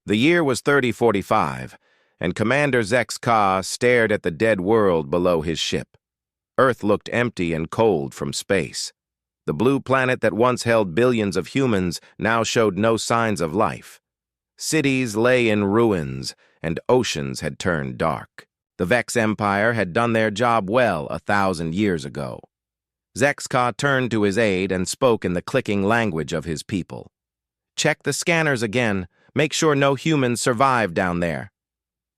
The year was 3045, and Commander Zex-Ka stared at the dead world below his ship. Earth looked empty and cold from space. The blue planet that once held billions of humans now showed no signs of life. Cities lay in ruins, and oceans had turned dark. The Vex Empire had done their job well 1,000 years ago. Zex-Ka turned to his aide and spoke in the clicking language of his people. "Check the scanners again. Make sure no humans survive down there."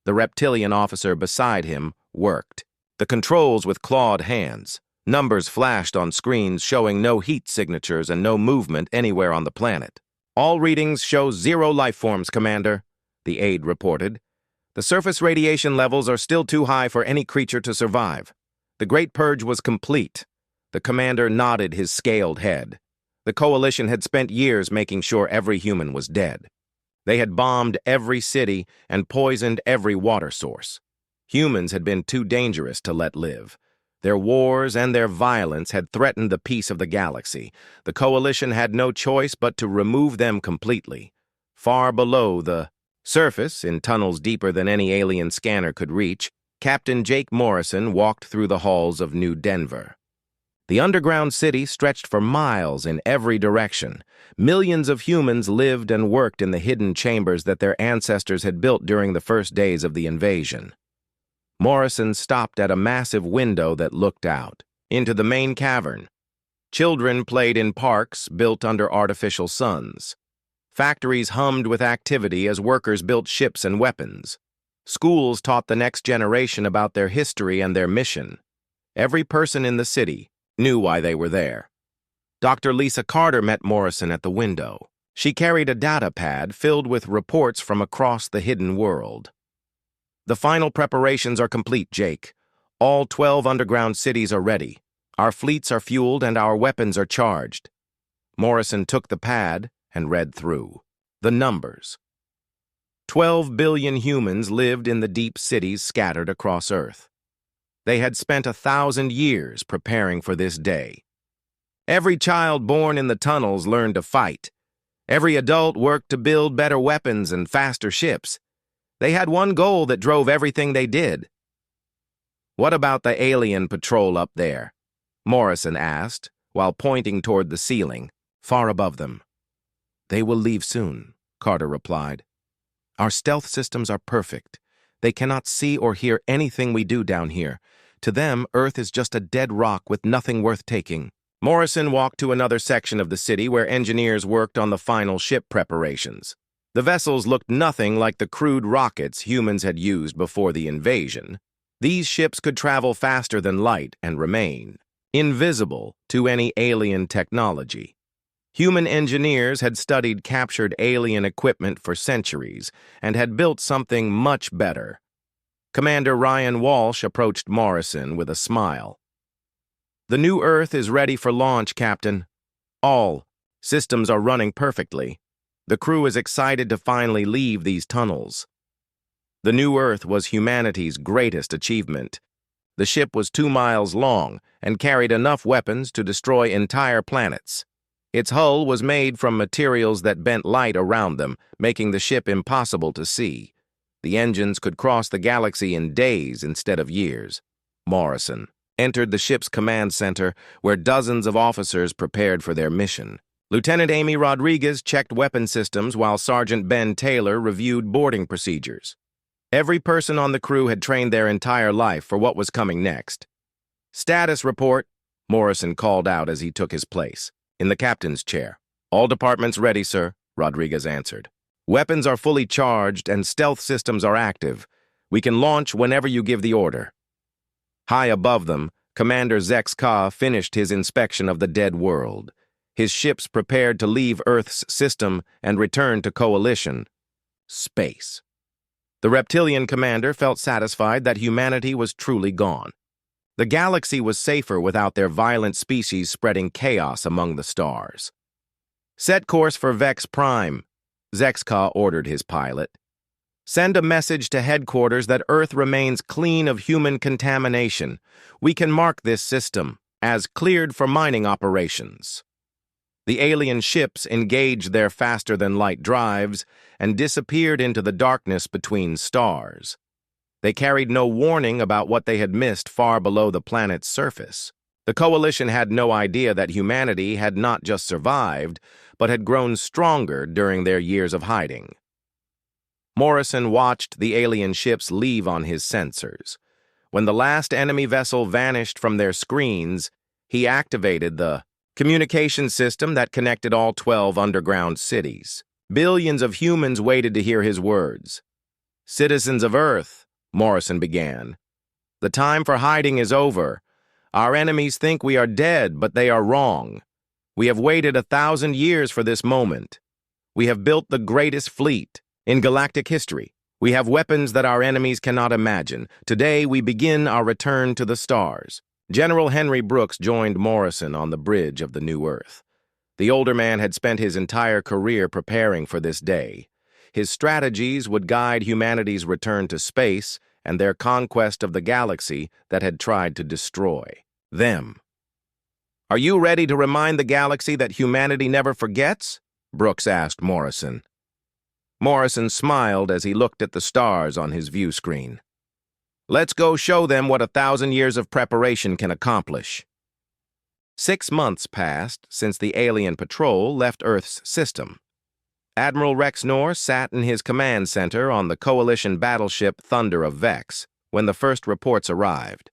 The reptilian officer beside him worked. The controls with clawed hands. Numbers flashed on screens showing no heat signatures and no movement anywhere on the planet. "All readings show 0 life forms, Commander," the aide reported. "The surface radiation levels are still too high for any creature to survive. The Great Purge was complete." The commander nodded his scaled head. The coalition had spent years making sure every human was dead. They had bombed every city and poisoned every water source. Humans had been too dangerous to let live. Their wars and their violence had threatened the peace of the galaxy. The coalition had no choice but to remove them completely. Far below the surface, in tunnels deeper than any alien scanner could reach, Captain Jake Morrison walked through the halls of New Denver. The underground city stretched for miles in every direction. Millions of humans lived and worked in the hidden chambers that their ancestors had built during the first days of the invasion. Morrison stopped at a massive window that looked out into the main cavern. Children played in parks built under artificial suns. Factories hummed with activity as workers built ships and weapons. Schools taught the next generation about their history and their mission. Every person in the city knew why they were there. Dr. Lisa Carter met Morrison at the window. She carried a data pad filled with reports from across the hidden world. "The final preparations are complete, Jake. All 12 underground cities are ready. Our fleets are fueled and our weapons are charged." Morrison took the pad and read through the numbers. 12 billion humans lived in the deep cities scattered across Earth. They had spent 1,000 years preparing for this day. Every child born in the tunnels learned to fight. Every adult worked to build better weapons and faster ships. They had one goal that drove everything they did. "What about the alien patrol up there?" Morrison asked, while pointing toward the ceiling, far above them. "They will leave soon," Carter replied. "Our stealth systems are perfect. They cannot see or hear anything we do down here. To them, Earth is just a dead rock with nothing worth taking." Morrison walked to another section of the city where engineers worked on the final ship preparations. The vessels looked nothing like the crude rockets humans had used before the invasion. These ships could travel faster than light and remain invisible to any alien technology. Human engineers had studied captured alien equipment for centuries and had built something much better. Commander Ryan Walsh approached Morrison with a smile. "The new Earth is ready for launch, Captain. All systems are running perfectly. The crew is excited to finally leave these tunnels." The new Earth was humanity's greatest achievement. The ship was 2 miles long and carried enough weapons to destroy entire planets. Its hull was made from materials that bent light around them, making the ship impossible to see. The engines could cross the galaxy in days instead of years. Morrison entered the ship's command center, where dozens of officers prepared for their mission. Lieutenant Amy Rodriguez checked weapon systems while Sergeant Ben Taylor reviewed boarding procedures. Every person on the crew had trained their entire life for what was coming next. "Status report," Morrison called out as he took his place in the captain's chair. "All departments ready, sir," Rodriguez answered. "Weapons are fully charged and stealth systems are active. We can launch whenever you give the order." High above them, Commander Zex-Ka finished his inspection of the dead world. His ships prepared to leave Earth's system and return to Coalition space. The reptilian commander felt satisfied that humanity was truly gone. The galaxy was safer without their violent species spreading chaos among the stars. "Set course for Vex Prime," Zex-Ka ordered his pilot. "Send a message to headquarters that Earth remains clean of human contamination. We can mark this system as cleared for mining operations." The alien ships engaged their faster-than-light drives and disappeared into the darkness between stars. They carried no warning about what they had missed far below the planet's surface. The Coalition had no idea that humanity had not just survived, but had grown stronger during their years of hiding. Morrison watched the alien ships leave on his sensors. When the last enemy vessel vanished from their screens, he activated the communication system that connected all 12 underground cities. Billions of humans waited to hear his words. "Citizens of Earth," Morrison began, "the time for hiding is over. Our enemies think we are dead, but they are wrong. We have waited 1,000 years for this moment. We have built the greatest fleet in galactic history. We have weapons that our enemies cannot imagine. Today, we begin our return to the stars." General Henry Brooks joined Morrison on the bridge of the New Earth. The older man had spent his entire career preparing for this day. His strategies would guide humanity's return to space and their conquest of the galaxy that had tried to destroy them. "Are you ready to remind the galaxy that humanity never forgets?" Brooks asked Morrison. Morrison smiled as he looked at the stars on his view screen. "Let's go show them what 1,000 years of preparation can accomplish." 6 months passed since the alien patrol left Earth's system. Admiral Rex Knorr sat in his command center on the Coalition battleship Thunder of Vex when the first reports arrived.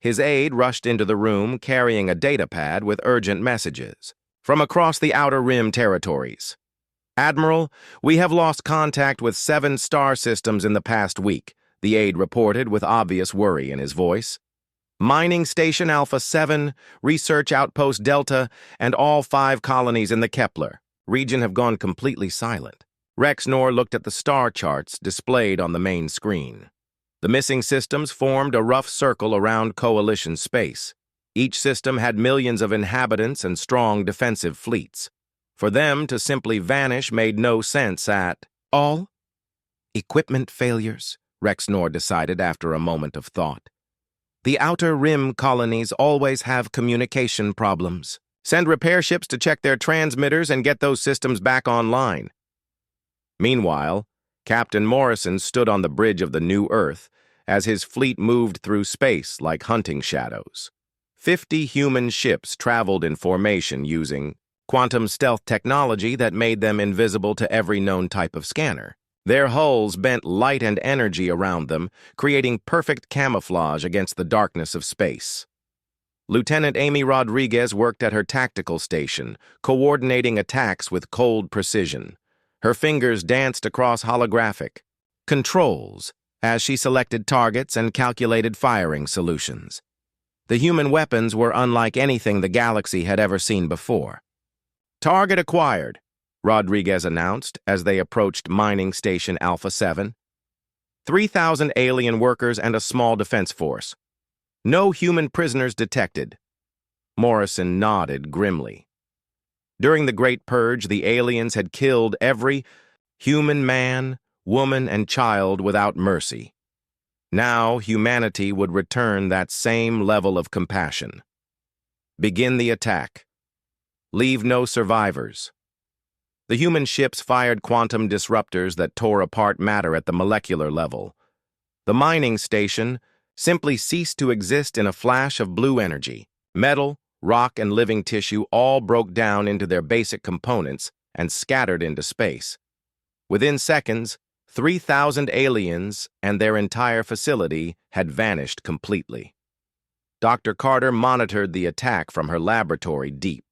His aide rushed into the room carrying a datapad with urgent messages from across the Outer Rim territories. "Admiral, we have lost contact with 7 star systems in the past week," the aide reported with obvious worry in his voice. "Mining Station Alpha 7, Research Outpost Delta, and all 5 colonies in the Kepler region have gone completely silent." Rex Knorr looked at the star charts displayed on the main screen. The missing systems formed a rough circle around Coalition space. Each system had millions of inhabitants and strong defensive fleets. For them to simply vanish made no sense at all. "Equipment failures," Rex Knorr decided after a moment of thought. "The Outer Rim colonies always have communication problems. Send repair ships to check their transmitters and get those systems back online." Meanwhile, Captain Morrison stood on the bridge of the New Earth as his fleet moved through space like hunting shadows. 50 human ships traveled in formation using quantum stealth technology that made them invisible to every known type of scanner. Their hulls bent light and energy around them, creating perfect camouflage against the darkness of space. Lieutenant Amy Rodriguez worked at her tactical station, coordinating attacks with cold precision. Her fingers danced across holographic controls as she selected targets and calculated firing solutions. The human weapons were unlike anything the galaxy had ever seen before. "Target acquired," Rodriguez announced as they approached Mining Station Alpha 7. 3,000 alien workers and a small defense force. No human prisoners detected. Morrison nodded grimly. During the Great Purge, the aliens had killed every human man, woman, and child without mercy. Now humanity would return that same level of compassion. Begin the attack. Leave no survivors. The human ships fired quantum disruptors that tore apart matter at the molecular level. The mining station simply ceased to exist in a flash of blue energy. Metal, rock, and living tissue all broke down into their basic components and scattered into space. Within seconds, 3,000 aliens and their entire facility had vanished completely. Dr. Carter monitored the attack from her laboratory deep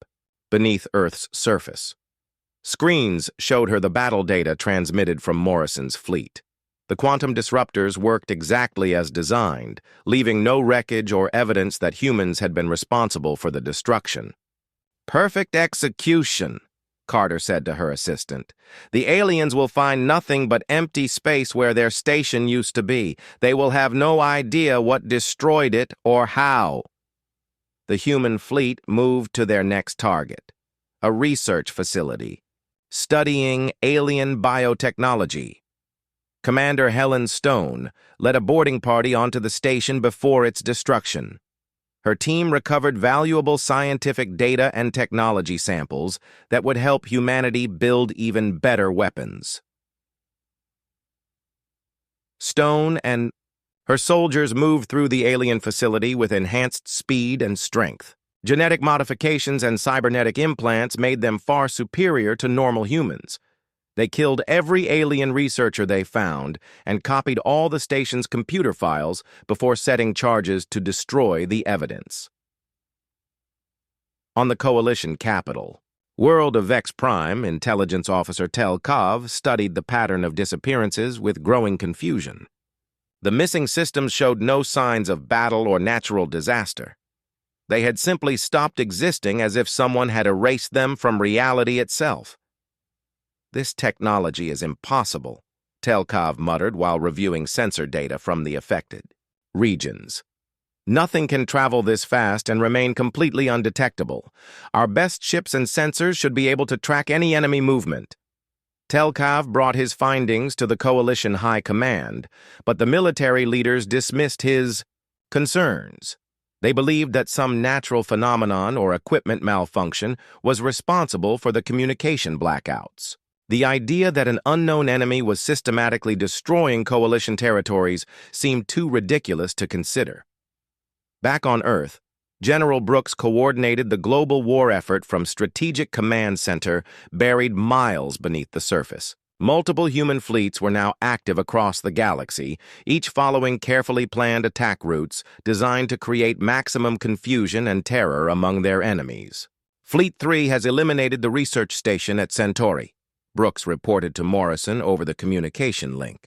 beneath Earth's surface. Screens showed her the battle data transmitted from Morrison's fleet. The quantum disruptors worked exactly as designed, leaving no wreckage or evidence that humans had been responsible for the destruction. "Perfect execution," Carter said to her assistant. "The aliens will find nothing but empty space where their station used to be. They will have no idea what destroyed it or how." The human fleet moved to their next target, a research facility studying alien biotechnology. Commander Helen Stone led a boarding party onto the station before its destruction. Her team recovered valuable scientific data and technology samples that would help humanity build even better weapons. Stone and her soldiers moved through the alien facility with enhanced speed and strength. Genetic modifications and cybernetic implants made them far superior to normal humans. They killed every alien researcher they found and copied all the station's computer files before setting charges to destroy the evidence. On the Coalition capital, World of Vex Prime Intelligence Officer Tel Kov studied the pattern of disappearances with growing confusion. The missing systems showed no signs of battle or natural disaster. They had simply stopped existing as if someone had erased them from reality itself. This technology is impossible, Telkov muttered while reviewing sensor data from the affected regions. Nothing can travel this fast and remain completely undetectable. Our best ships and sensors should be able to track any enemy movement. Telkov brought his findings to the Coalition High Command, but the military leaders dismissed his concerns. They believed that some natural phenomenon or equipment malfunction was responsible for the communication blackouts. The idea that an unknown enemy was systematically destroying Coalition territories seemed too ridiculous to consider. Back on Earth, General Brooks coordinated the global war effort from Strategic Command Center buried miles beneath the surface. Multiple human fleets were now active across the galaxy, each following carefully planned attack routes designed to create maximum confusion and terror among their enemies. Fleet 3 has eliminated the research station at Centauri, Brooks reported to Morrison over the communication link.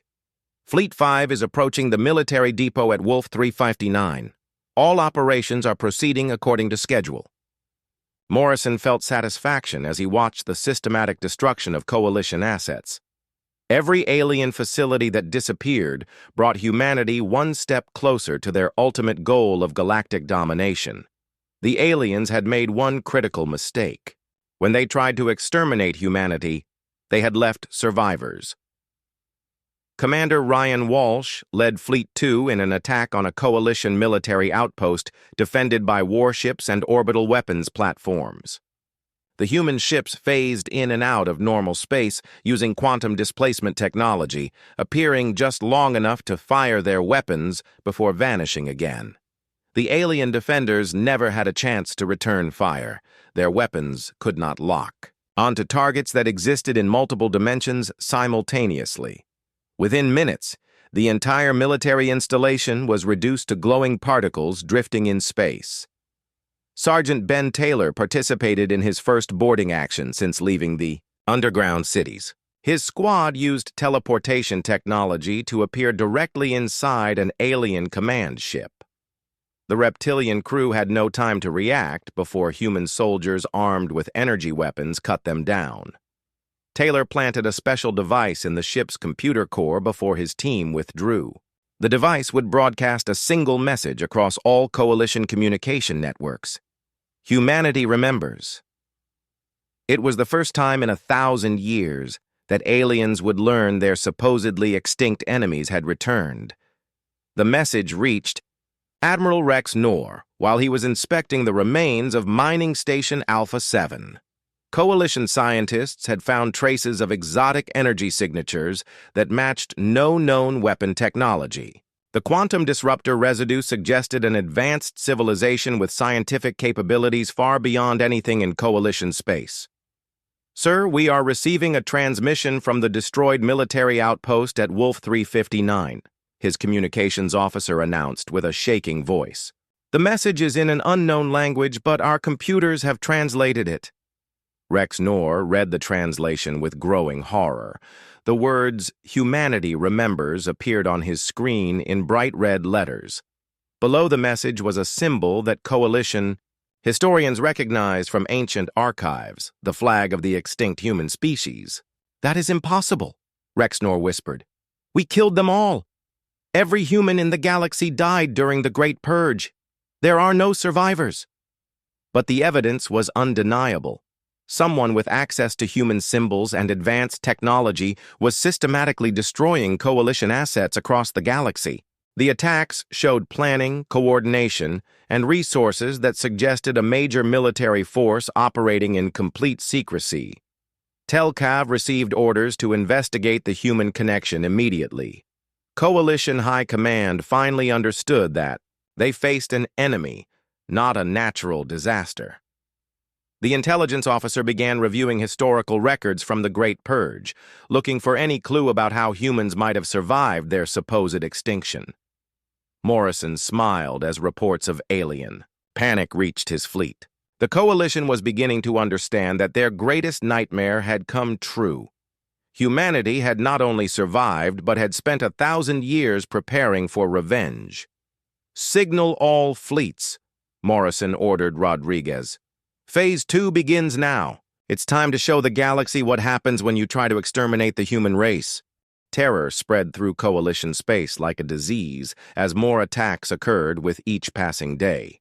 Fleet 5 is approaching the military depot at Wolf 359. All operations are proceeding according to schedule. Morrison felt satisfaction as he watched the systematic destruction of Coalition assets. Every alien facility that disappeared brought humanity one step closer to their ultimate goal of galactic domination. The aliens had made one critical mistake. When they tried to exterminate humanity, they had left survivors. Commander Ryan Walsh led Fleet 2 in an attack on a Coalition military outpost defended by warships and orbital weapons platforms. The human ships phased in and out of normal space using quantum displacement technology, appearing just long enough to fire their weapons before vanishing again. The alien defenders never had a chance to return fire. Their weapons could not lock onto targets that existed in multiple dimensions simultaneously. Within minutes, the entire military installation was reduced to glowing particles drifting in space. Sergeant Ben Taylor participated in his first boarding action since leaving the underground cities. His squad used teleportation technology to appear directly inside an alien command ship. The reptilian crew had no time to react before human soldiers armed with energy weapons cut them down. Taylor planted a special device in the ship's computer core before his team withdrew. The device would broadcast a single message across all Coalition communication networks. Humanity remembers. It was the first time in 1,000 years that aliens would learn their supposedly extinct enemies had returned. The message reached Admiral Rex Knorr while he was inspecting the remains of Mining Station Alpha 7. Coalition scientists had found traces of exotic energy signatures that matched no known weapon technology. The quantum disruptor residue suggested an advanced civilization with scientific capabilities far beyond anything in Coalition space. Sir, we are receiving a transmission from the destroyed military outpost at Wolf 359, his communications officer announced with a shaking voice. The message is in an unknown language, but our computers have translated it. Rex Knorr read the translation with growing horror. The words, "Humanity remembers," appeared on his screen in bright red letters. Below the message was a symbol that Coalition historians recognized from ancient archives, the flag of the extinct human species. "That is impossible," Rex Knorr whispered. "We killed them all. Every human in the galaxy died during the Great Purge. There are no survivors." But the evidence was undeniable. Someone with access to human symbols and advanced technology was systematically destroying Coalition assets across the galaxy. The attacks showed planning, coordination, and resources that suggested a major military force operating in complete secrecy. Telcav received orders to investigate the human connection immediately. Coalition High Command finally understood that they faced an enemy, not a natural disaster. The intelligence officer began reviewing historical records from the Great Purge, looking for any clue about how humans might have survived their supposed extinction. Morrison smiled as reports of alien panic reached his fleet. The Coalition was beginning to understand that their greatest nightmare had come true. Humanity had not only survived, but had spent 1,000 years preparing for revenge. "Signal all fleets," Morrison ordered Rodriguez. "Phase 2 begins now. It's time to show the galaxy what happens when you try to exterminate the human race." Terror spread through Coalition space like a disease as more attacks occurred with each passing day.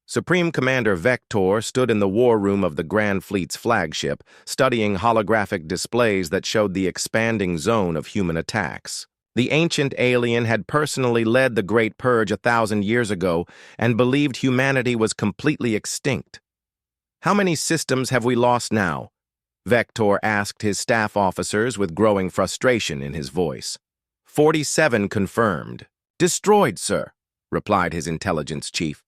Supreme Commander Vector stood in the war room of the Grand Fleet's flagship, studying holographic displays that showed the expanding zone of human attacks. The ancient alien had personally led the Great Purge 1,000 years ago and believed humanity was completely extinct. "How many systems have we lost now?" Vector asked his staff officers with growing frustration in his voice. 47 confirmed. "Destroyed, sir," replied his intelligence chief.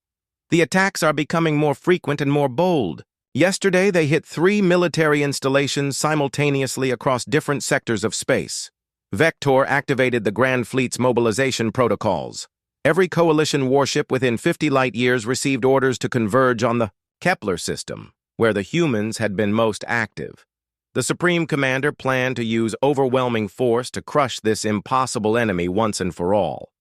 "The attacks are becoming more frequent and more bold. Yesterday, they hit 3 military installations simultaneously across different sectors of space." Vector activated the Grand Fleet's mobilization protocols. Every Coalition warship within 50 light-years received orders to converge on the Kepler system, where the humans had been most active. The Supreme Commander planned to use overwhelming force to crush this impossible enemy once and for all.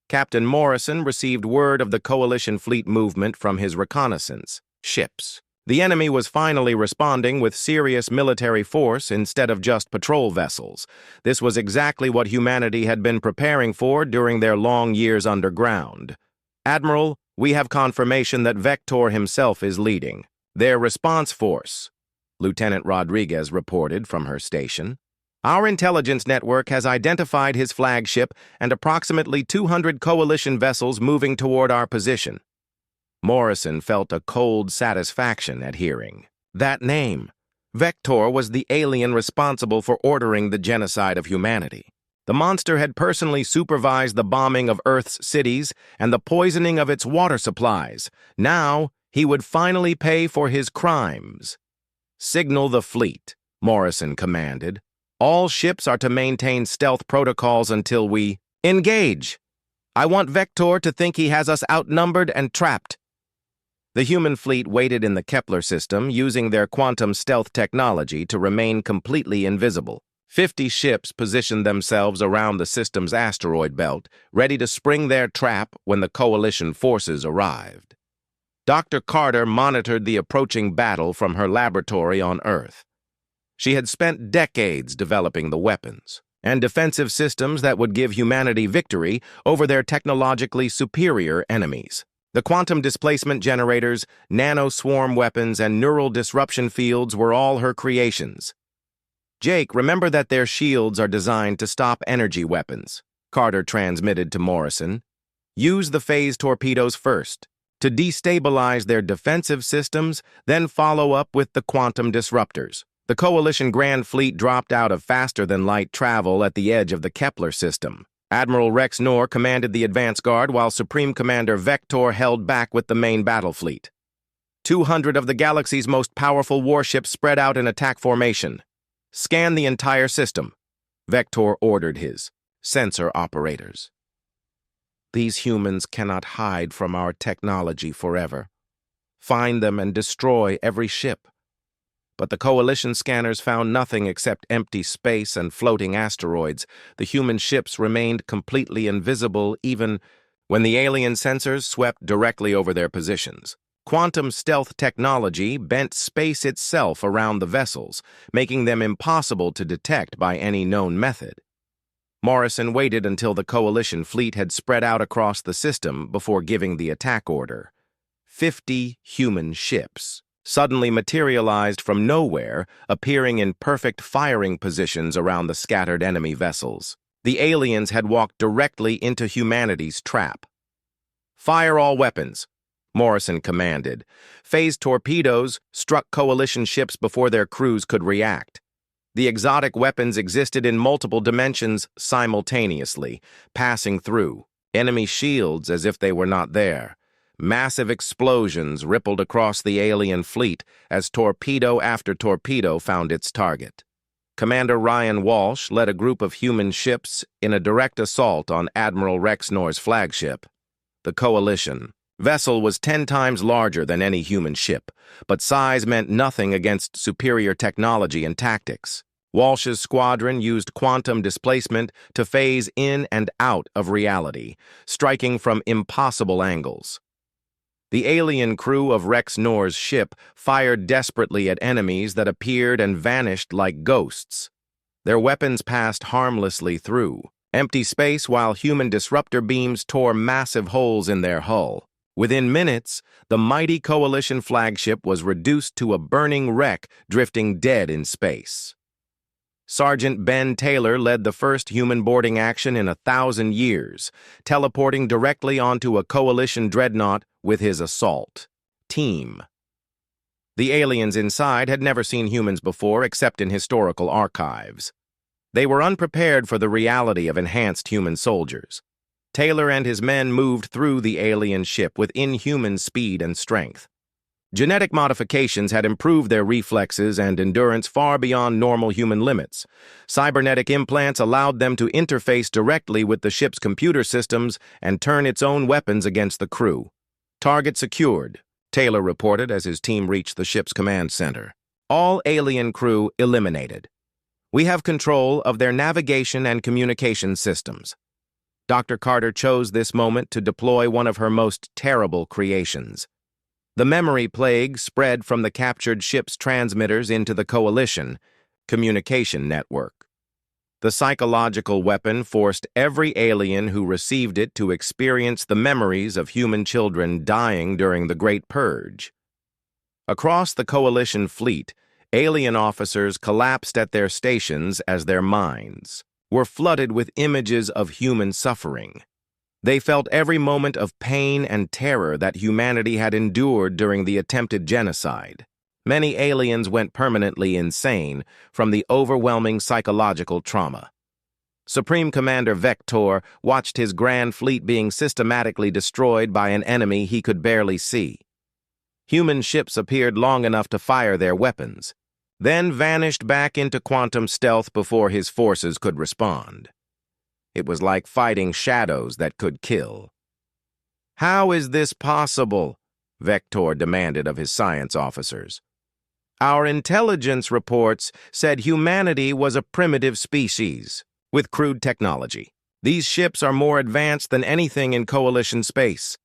Captain Morrison received word of the Coalition fleet movement from his reconnaissance ships. The enemy was finally responding with serious military force instead of just patrol vessels. This was exactly what humanity had been preparing for during their long years underground. "Admiral, we have confirmation that Vector himself is leading their response force," Lieutenant Rodriguez reported from her station. "Our intelligence network has identified his flagship and approximately 200 Coalition vessels moving toward our position." Morrison felt a cold satisfaction at hearing that name. Vector was the alien responsible for ordering the genocide of humanity. The monster had personally supervised the bombing of Earth's cities and the poisoning of its water supplies. Now, he would finally pay for his crimes. "Signal the fleet," Morrison commanded. "All ships are to maintain stealth protocols until we engage. I want Vector to think he has us outnumbered and trapped." The human fleet waited in the Kepler system, using their quantum stealth technology to remain completely invisible. 50 ships positioned themselves around the system's asteroid belt, ready to spring their trap when the Coalition forces arrived. Dr. Carter monitored the approaching battle from her laboratory on Earth. She had spent decades developing the weapons and defensive systems that would give humanity victory over their technologically superior enemies. The quantum displacement generators, nano-swarm weapons, and neural disruption fields were all her creations. "Jake, remember that their shields are designed to stop energy weapons," Carter transmitted to Morrison. "Use the phase torpedoes first to destabilize their defensive systems, then follow up with the quantum disruptors." The Coalition Grand Fleet dropped out of faster-than-light travel at the edge of the Kepler system. Admiral Rex Knorr commanded the advance guard while Supreme Commander Vector held back with the main battle fleet. 200 of the galaxy's most powerful warships spread out in attack formation. "Scan the entire system," Vector ordered his sensor operators. "These humans cannot hide from our technology forever. Find them and destroy every ship." But the Coalition scanners found nothing except empty space and floating asteroids. The human ships remained completely invisible even when the alien sensors swept directly over their positions. Quantum stealth technology bent space itself around the vessels, making them impossible to detect by any known method. Morrison waited until the Coalition fleet had spread out across the system before giving the attack order. 50 human ships suddenly materialized from nowhere, appearing in perfect firing positions around the scattered enemy vessels. The aliens had walked directly into humanity's trap. "Fire all weapons," Morrison commanded. Phased torpedoes struck coalition ships before their crews could react. The exotic weapons existed in multiple dimensions simultaneously, passing through enemy shields as if they were not there. Massive explosions rippled across the alien fleet as torpedo after torpedo found its target. Commander Ryan Walsh led a group of human ships in a direct assault on Admiral Rex Nor's flagship, the Coalition. Vessel was 10 times larger than any human ship, but size meant nothing against superior technology and tactics. Walsh's squadron used quantum displacement to phase in and out of reality, striking from impossible angles. The alien crew of Rex Nor's ship fired desperately at enemies that appeared and vanished like ghosts. Their weapons passed harmlessly through empty space while human disruptor beams tore massive holes in their hull. Within minutes, the mighty Coalition flagship was reduced to a burning wreck drifting dead in space. Sergeant Ben Taylor led the first human boarding action in 1,000 years, teleporting directly onto a Coalition dreadnought with his assault team. The aliens inside had never seen humans before except in historical archives. They were unprepared for the reality of enhanced human soldiers. Taylor and his men moved through the alien ship with inhuman speed and strength. Genetic modifications had improved their reflexes and endurance far beyond normal human limits. Cybernetic implants allowed them to interface directly with the ship's computer systems and turn its own weapons against the crew. "Target secured," Taylor reported as his team reached the ship's command center. "All alien crew eliminated. We have control of their navigation and communication systems." Dr. Carter chose this moment to deploy one of her most terrible creations. The memory plague spread from the captured ship's transmitters into the Coalition communication network. The psychological weapon forced every alien who received it to experience the memories of human children dying during the Great Purge. Across the Coalition fleet, alien officers collapsed at their stations as their minds were flooded with images of human suffering. They felt every moment of pain and terror that humanity had endured during the attempted genocide. Many aliens went permanently insane from the overwhelming psychological trauma. Supreme Commander Vector watched his grand fleet being systematically destroyed by an enemy he could barely see. Human ships appeared long enough to fire their weapons, then vanished back into quantum stealth before his forces could respond. It was like fighting shadows that could kill. "How is this possible?" Vector demanded of his science officers. "Our intelligence reports said humanity was a primitive species with crude technology. These ships are more advanced than anything in Coalition space."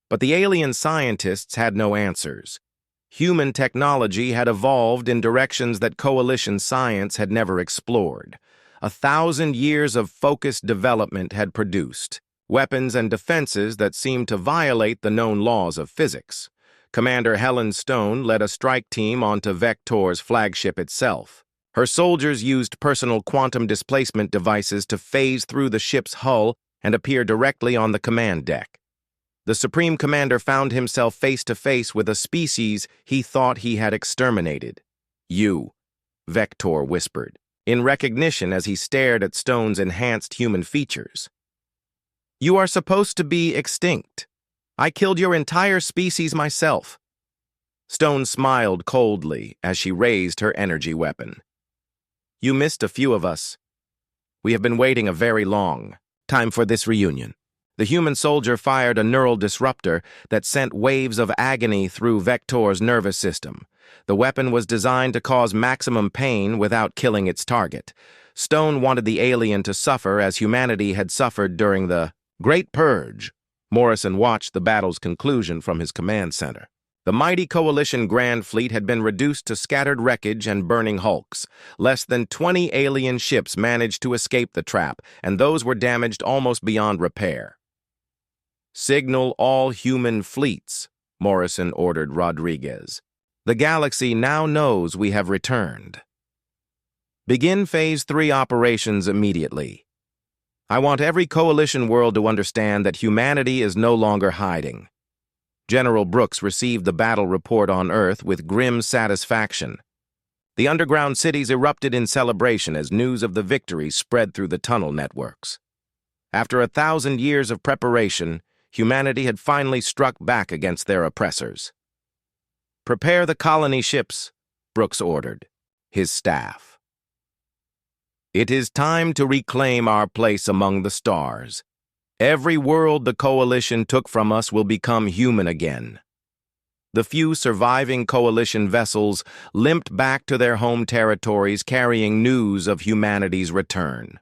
But the alien scientists had no answers. Human technology had evolved in directions that Coalition science had never explored. 1,000 years of focused development had produced weapons and defenses that seemed to violate the known laws of physics. Commander Helen Stone led a strike team onto Vector's flagship itself. Her soldiers used personal quantum displacement devices to phase through the ship's hull and appear directly on the command deck. The Supreme Commander found himself face to face with a species he thought he had exterminated. "You," Vector whispered, in recognition as he stared at Stone's enhanced human features. "You are supposed to be extinct. I killed your entire species myself." Stone smiled coldly as she raised her energy weapon. "You missed a few of us. We have been waiting a very long time for this reunion." The human soldier fired a neural disruptor that sent waves of agony through Vector's nervous system. The weapon was designed to cause maximum pain without killing its target. Stone wanted the alien to suffer as humanity had suffered during the Great Purge. Morrison watched the battle's conclusion from his command center. The mighty Coalition Grand Fleet had been reduced to scattered wreckage and burning hulks. Less than 20 alien ships managed to escape the trap, and those were damaged almost beyond repair. "Signal all human fleets," Morrison ordered Rodriguez. "The galaxy now knows we have returned. Begin Phase 3 operations immediately." I want every coalition world to understand that humanity is no longer hiding. General Brooks received the battle report on Earth with grim satisfaction. The underground cities erupted in celebration as news of the victory spread through the tunnel networks. After 1,000 years of preparation, humanity had finally struck back against their oppressors. "Prepare the colony ships," Brooks ordered his staff. "It is time to reclaim our place among the stars. Every world the Coalition took from us will become human again." The few surviving Coalition vessels limped back to their home territories carrying news of humanity's return.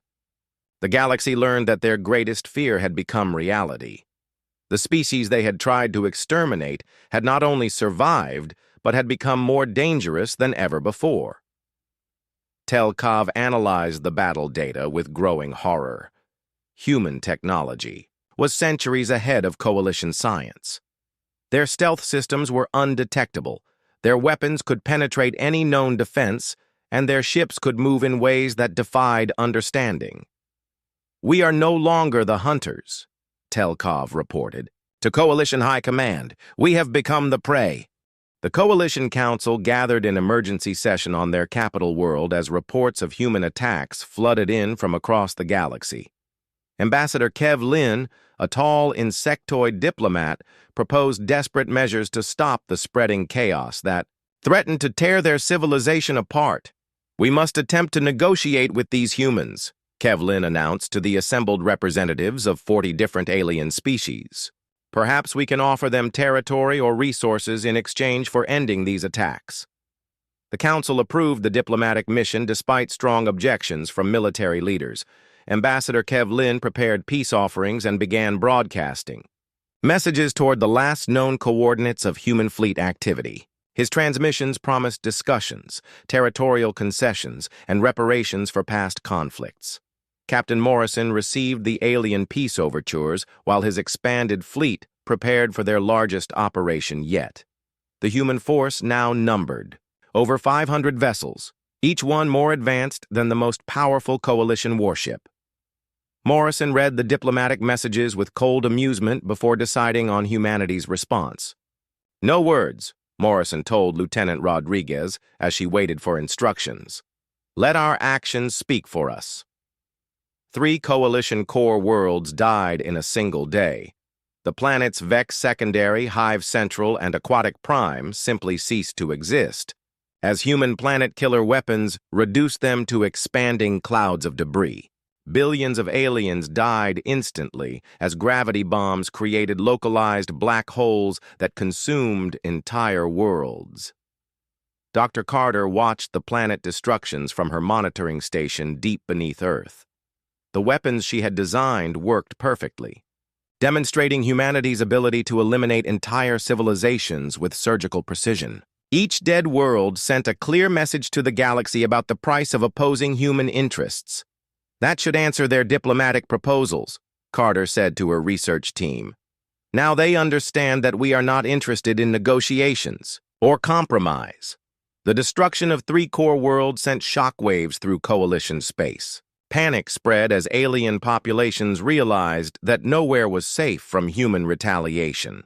The galaxy learned that their greatest fear had become reality. The species they had tried to exterminate had not only survived, but had become more dangerous than ever before. Telkov analyzed the battle data with growing horror. Human technology was centuries ahead of Coalition science. Their stealth systems were undetectable, their weapons could penetrate any known defense, and their ships could move in ways that defied understanding. "We are no longer the hunters," Telkov reported. "To Coalition High Command, we have become the prey." The Coalition Council gathered in emergency session on their capital world as reports of human attacks flooded in from across the galaxy. Ambassador Kev Lin, a tall insectoid diplomat, proposed desperate measures to stop the spreading chaos that threatened to tear their civilization apart. "We must attempt to negotiate with these humans," Kevlin announced to the assembled representatives of 40 different alien species. "Perhaps we can offer them territory or resources in exchange for ending these attacks." The Council approved the diplomatic mission despite strong objections from military leaders. Ambassador Kev Lin prepared peace offerings and began broadcasting messages toward the last known coordinates of human fleet activity. His transmissions promised discussions, territorial concessions, and reparations for past conflicts. Captain Morrison received the alien peace overtures while his expanded fleet prepared for their largest operation yet. The human force now numbered over 500 vessels, each one more advanced than the most powerful Coalition warship. Morrison read the diplomatic messages with cold amusement before deciding on humanity's response. "No words," Morrison told Lieutenant Rodriguez as she waited for instructions. "Let our actions speak for us." 3 Coalition core worlds died in a single day. The planets Vex Secondary, Hive Central, and Aquatic Prime simply ceased to exist, as human planet killer weapons reduced them to expanding clouds of debris. Billions of aliens died instantly as gravity bombs created localized black holes that consumed entire worlds. Dr. Carter watched the planet destructions from her monitoring station deep beneath Earth. The weapons she had designed worked perfectly, demonstrating humanity's ability to eliminate entire civilizations with surgical precision. Each dead world sent a clear message to the galaxy about the price of opposing human interests. "That should answer their diplomatic proposals," Carter said to her research team. "Now they understand that we are not interested in negotiations or compromise." The destruction of 3 core worlds sent shockwaves through Coalition space. Panic spread as alien populations realized that nowhere was safe from human retaliation.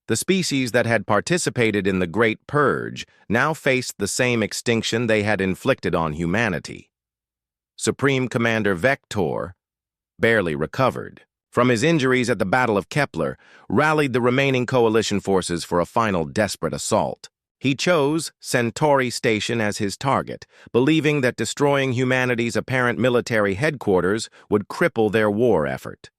The species that had participated in the Great Purge now faced the same extinction they had inflicted on humanity. Supreme Commander Vector, barely recovered from his injuries at the Battle of Kepler, rallied the remaining Coalition forces for a final desperate assault. He chose Centauri Station as his target, believing that destroying humanity's apparent military headquarters would cripple their war effort.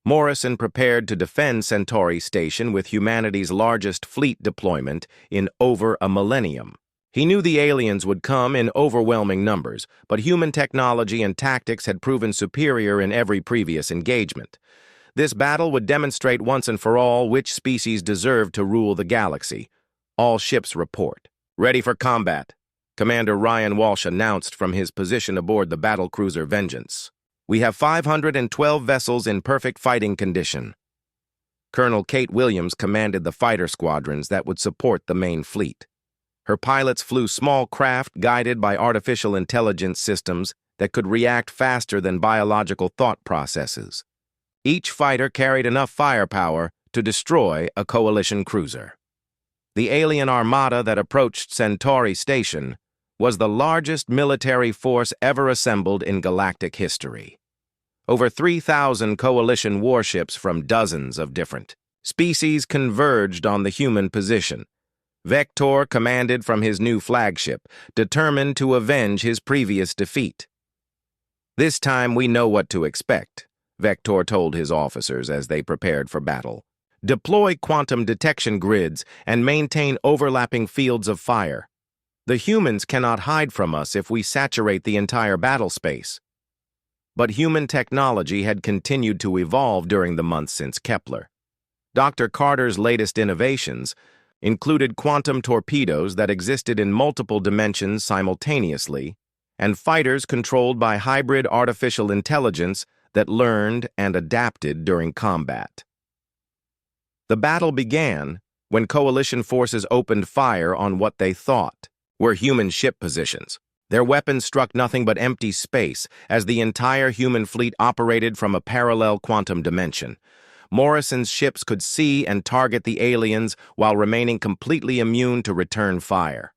Morrison prepared to defend Centauri Station with humanity's largest fleet deployment in over a millennium. He knew the aliens would come in overwhelming numbers, but human technology and tactics had proven superior in every previous engagement. This battle would demonstrate once and for all which species deserved to rule the galaxy. "All ships report. Ready for combat," Commander Ryan Walsh announced from his position aboard the battlecruiser Vengeance. "We have 512 vessels in perfect fighting condition." Colonel Kate Williams commanded the fighter squadrons that would support the main fleet. Her pilots flew small craft guided by artificial intelligence systems that could react faster than biological thought processes. Each fighter carried enough firepower to destroy a coalition cruiser. The alien armada that approached Centauri Station was the largest military force ever assembled in galactic history. Over 3,000 coalition warships from dozens of different species converged on the human position. Vector commanded from his new flagship, determined to avenge his previous defeat. "This time we know what to expect," Vector told his officers as they prepared for battle. "Deploy quantum detection grids and maintain overlapping fields of fire. The humans cannot hide from us if we saturate the entire battle space." But human technology had continued to evolve during the months since Kepler. Dr. Carter's latest innovations included quantum torpedoes that existed in multiple dimensions simultaneously, and fighters controlled by hybrid artificial intelligence that learned and adapted during combat. The battle began when coalition forces opened fire on what they thought were human ship positions. Their weapons struck nothing but empty space as the entire human fleet operated from a parallel quantum dimension. Morrison's ships could see and target the aliens while remaining completely immune to return fire.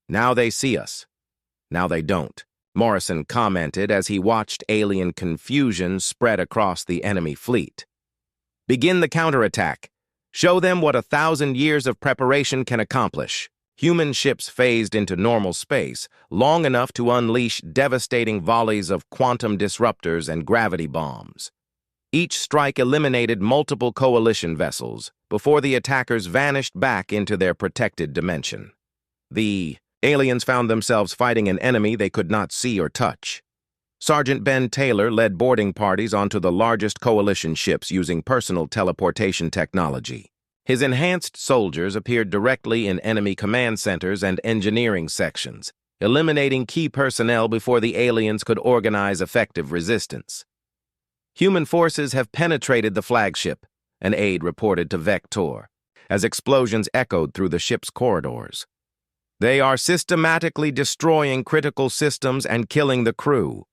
"Now they see us. Now they don't," Morrison commented as he watched alien confusion spread across the enemy fleet. "Begin the counterattack. Show them what 1,000 years of preparation can accomplish." Human ships phased into normal space long enough to unleash devastating volleys of quantum disruptors and gravity bombs. Each strike eliminated multiple coalition vessels before the attackers vanished back into their protected dimension. The aliens found themselves fighting an enemy they could not see or touch. Sergeant Ben Taylor led boarding parties onto the largest coalition ships using personal teleportation technology. His enhanced soldiers appeared directly in enemy command centers and engineering sections, eliminating key personnel before the aliens could organize effective resistance. "Human forces have penetrated the flagship," an aide reported to Vector, as explosions echoed through the ship's corridors. "They are systematically destroying critical systems and killing the crew."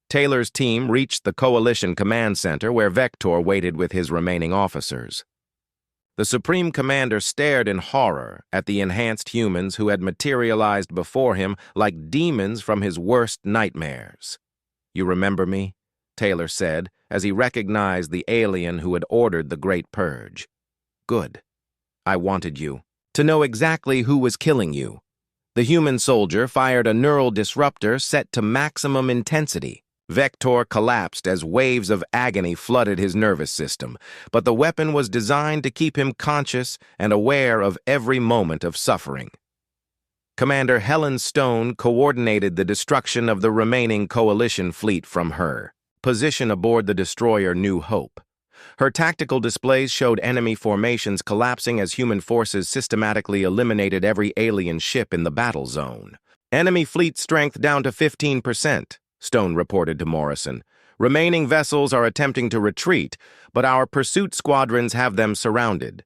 Taylor's team reached the Coalition Command Center where Vector waited with his remaining officers. The Supreme Commander stared in horror at the enhanced humans who had materialized before him like demons from his worst nightmares. "You remember me?" Taylor said as he recognized the alien who had ordered the Great Purge. "Good. I wanted you to know exactly who was killing you." The human soldier fired a neural disruptor set to maximum intensity. Vector collapsed as waves of agony flooded his nervous system, but the weapon was designed to keep him conscious and aware of every moment of suffering. Commander Helen Stone coordinated the destruction of the remaining coalition fleet from her position aboard the destroyer New Hope. Her tactical displays showed enemy formations collapsing as human forces systematically eliminated every alien ship in the battle zone. "Enemy fleet strength down to 15%, Stone reported to Morrison. "Remaining vessels are attempting to retreat, but our pursuit squadrons have them surrounded."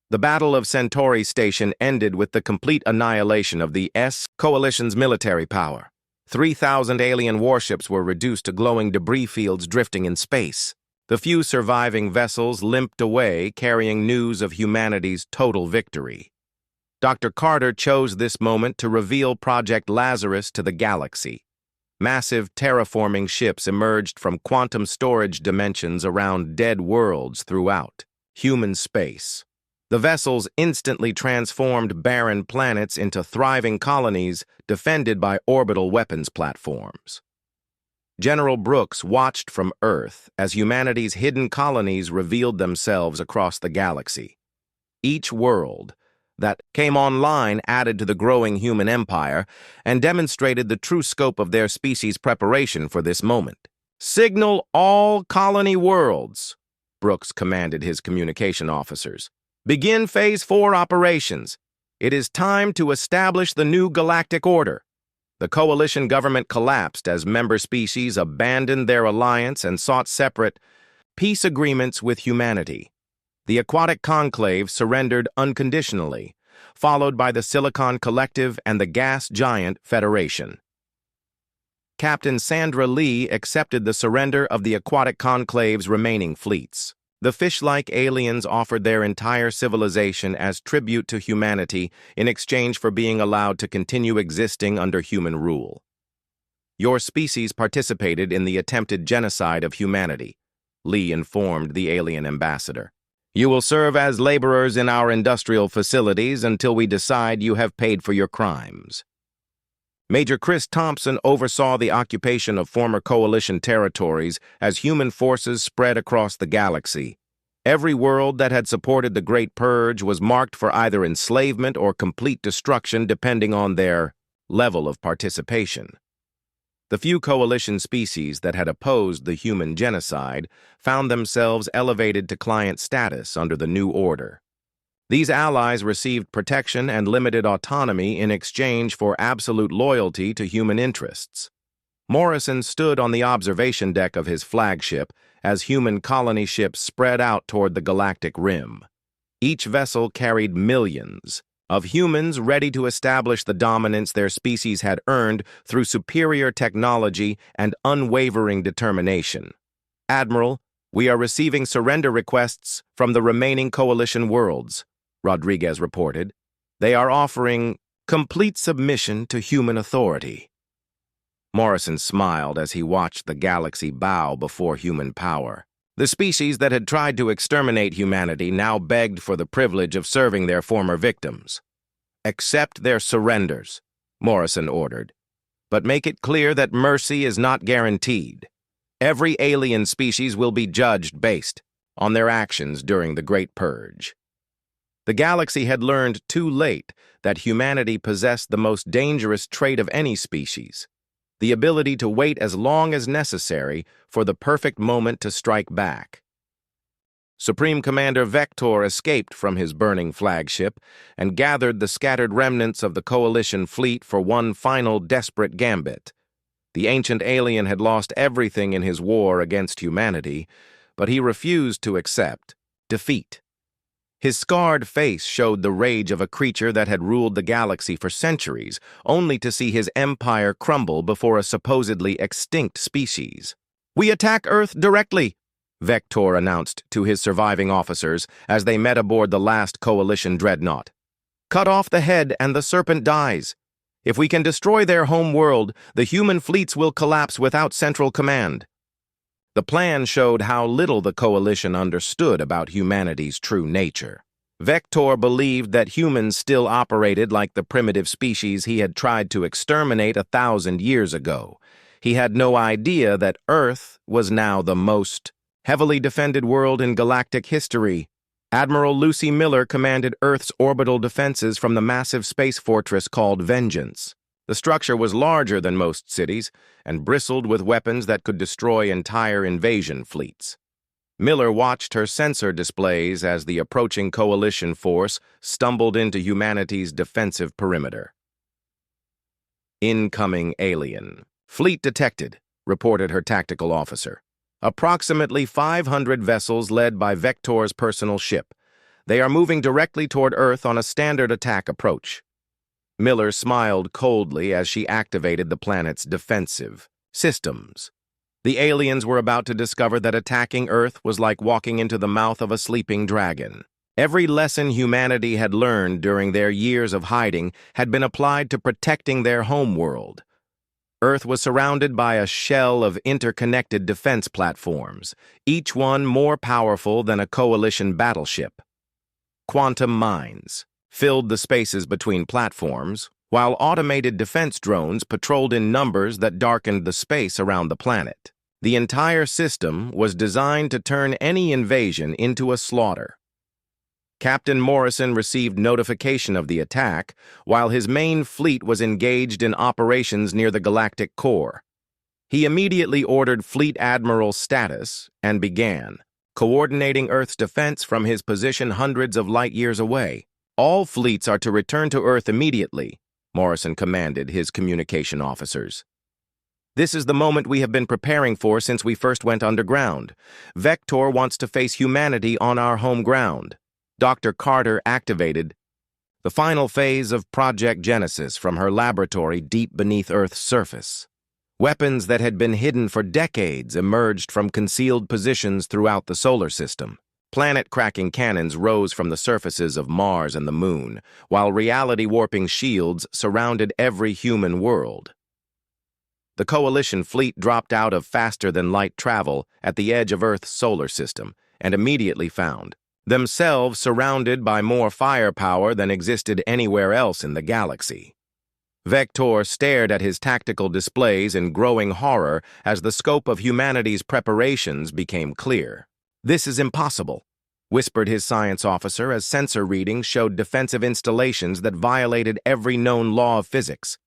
The Battle of Centauri Station ended with the complete annihilation of the Coalition's military power. 3,000 alien warships were reduced to glowing debris fields drifting in space. The few surviving vessels limped away, carrying news of humanity's total victory. Dr. Carter chose this moment to reveal Project Lazarus to the galaxy. Massive terraforming ships emerged from quantum storage dimensions around dead worlds throughout human space. The vessels instantly transformed barren planets into thriving colonies defended by orbital weapons platforms. General Brooks watched from Earth as humanity's hidden colonies revealed themselves across the galaxy. Each world that came online added to the growing human empire and demonstrated the true scope of their species' preparation for this moment. "Signal all colony worlds," Brooks commanded his communication officers. "Begin Phase 4 operations. It is time to establish the new galactic order." The coalition government collapsed as member species abandoned their alliance and sought separate peace agreements with humanity. The aquatic conclave surrendered unconditionally, followed by the Silicon Collective and the gas giant Federation. Captain Sandra Lee accepted the surrender of the aquatic conclave's remaining fleets. The fish-like aliens offered their entire civilization as tribute to humanity in exchange for being allowed to continue existing under human rule. Your species participated in the attempted genocide of humanity, Lee informed the alien ambassador. You will serve as laborers in our industrial facilities until we decide you have paid for your crimes. Major Chris Thompson oversaw the occupation of former coalition territories as human forces spread across the galaxy. Every world that had supported the Great Purge was marked for either enslavement or complete destruction depending on their level of participation. The few coalition species that had opposed the human genocide found themselves elevated to client status under the new order. These allies received protection and limited autonomy in exchange for absolute loyalty to human interests. Morrison stood on the observation deck of his flagship as human colony ships spread out toward the galactic rim. Each vessel carried millions of humans ready to establish the dominance their species had earned through superior technology and unwavering determination. Admiral, we are receiving surrender requests from the remaining coalition worlds, Rodriguez reported. They are offering complete submission to human authority. Morrison smiled as he watched the galaxy bow before human power. The species that had tried to exterminate humanity now begged for the privilege of serving their former victims. Accept their surrenders, Morrison ordered, but make it clear that mercy is not guaranteed. Every alien species will be judged based on their actions during the Great Purge. The galaxy had learned too late that humanity possessed the most dangerous trait of any species, the ability to wait as long as necessary for the perfect moment to strike back. Supreme Commander Vector escaped from his burning flagship and gathered the scattered remnants of the coalition fleet for one final desperate gambit. The ancient alien had lost everything in his war against humanity, but he refused to accept defeat. His scarred face showed the rage of a creature that had ruled the galaxy for centuries, only to see his empire crumble before a supposedly extinct species. "We attack Earth directly," Vector announced to his surviving officers as they met aboard the last coalition dreadnought. "Cut off the head and the serpent dies. If we can destroy their home world, the human fleets will collapse without central command." The plan showed how little the coalition understood about humanity's true nature. Vector believed that humans still operated like the primitive species he had tried to exterminate 1,000 years ago. He had no idea that Earth was now the most heavily defended world in galactic history. Admiral Lucy Miller commanded Earth's orbital defenses from the massive space fortress called Vengeance. The structure was larger than most cities and bristled with weapons that could destroy entire invasion fleets. Miller watched her sensor displays as the approaching coalition force stumbled into humanity's defensive perimeter. "Incoming alien. Fleet detected," reported her tactical officer. "Approximately 500 vessels led by Vector's personal ship. They are moving directly toward Earth on a standard attack approach." Miller smiled coldly as she activated the planet's defensive systems. The aliens were about to discover that attacking Earth was like walking into the mouth of a sleeping dragon. Every lesson humanity had learned during their years of hiding had been applied to protecting their homeworld. Earth was surrounded by a shell of interconnected defense platforms, each one more powerful than a coalition battleship. Quantum mines filled the spaces between platforms, while automated defense drones patrolled in numbers that darkened the space around the planet. The entire system was designed to turn any invasion into a slaughter. Captain Morrison received notification of the attack, while his main fleet was engaged in operations near the galactic core. He immediately ordered Fleet Admiral status and began coordinating Earth's defense from his position hundreds of light years away. "All fleets are to return to Earth immediately," Morrison commanded his communication officers. "This is the moment we have been preparing for since we first went underground. Vector wants to face humanity on our home ground." Dr. Carter activated the final phase of Project Genesis from her laboratory deep beneath Earth's surface. Weapons that had been hidden for decades emerged from concealed positions throughout the solar system. Planet-cracking cannons rose from the surfaces of Mars and the Moon, while reality-warping shields surrounded every human world. The Coalition fleet dropped out of faster-than-light travel at the edge of Earth's solar system and immediately found themselves surrounded by more firepower than existed anywhere else in the galaxy. Vector stared at his tactical displays in growing horror as the scope of humanity's preparations became clear. "This is impossible," whispered his science officer as sensor readings showed defensive installations that violated every known law of physics.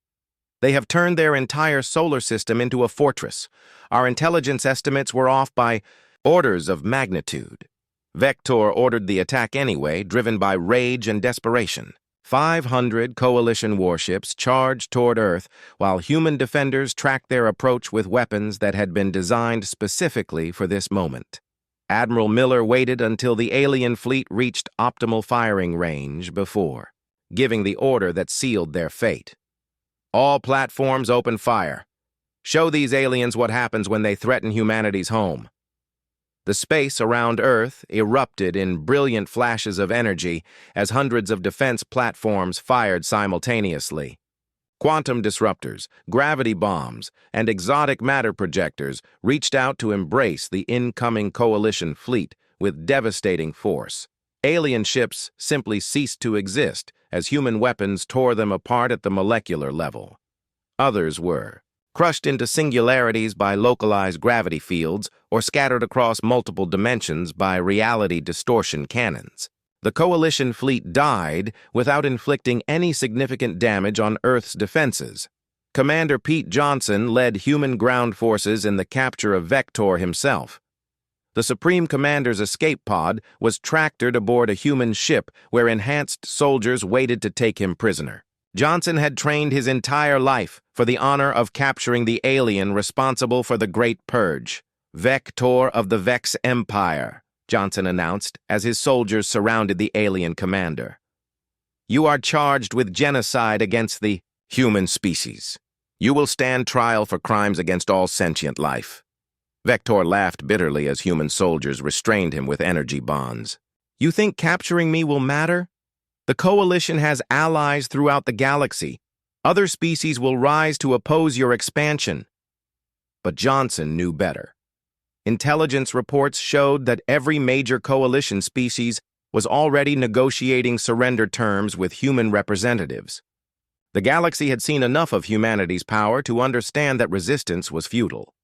"They have turned their entire solar system into a fortress. Our intelligence estimates were off by orders of magnitude." Vector ordered the attack anyway, driven by rage and desperation. 500 Coalition warships charged toward Earth, while human defenders tracked their approach with weapons that had been designed specifically for this moment. Admiral Miller waited until the alien fleet reached optimal firing range before giving the order that sealed their fate. "All platforms open fire. Show these aliens what happens when they threaten humanity's home." The space around Earth erupted in brilliant flashes of energy as hundreds of defense platforms fired simultaneously. Quantum disruptors, gravity bombs, and exotic matter projectors reached out to embrace the incoming Coalition fleet with devastating force. Alien ships simply ceased to exist as human weapons tore them apart at the molecular level. Others were crushed into singularities by localized gravity fields or scattered across multiple dimensions by reality distortion cannons. The Coalition fleet died without inflicting any significant damage on Earth's defenses. Commander Pete Johnson led human ground forces in the capture of Vector himself. The Supreme Commander's escape pod was tractored aboard a human ship where enhanced soldiers waited to take him prisoner. Johnson had trained his entire life for the honor of capturing the alien responsible for the Great Purge. "Vector of the Vex Empire," Johnson announced as his soldiers surrounded the alien commander. "You are charged with genocide against the human species. You will stand trial for crimes against all sentient life." Vector laughed bitterly as human soldiers restrained him with energy bonds. "You think capturing me will matter? The Coalition has allies throughout the galaxy. Other species will rise to oppose your expansion." But Johnson knew better. Intelligence reports showed that every major Coalition species was already negotiating surrender terms with human representatives. The galaxy had seen enough of humanity's power to understand that resistance was futile.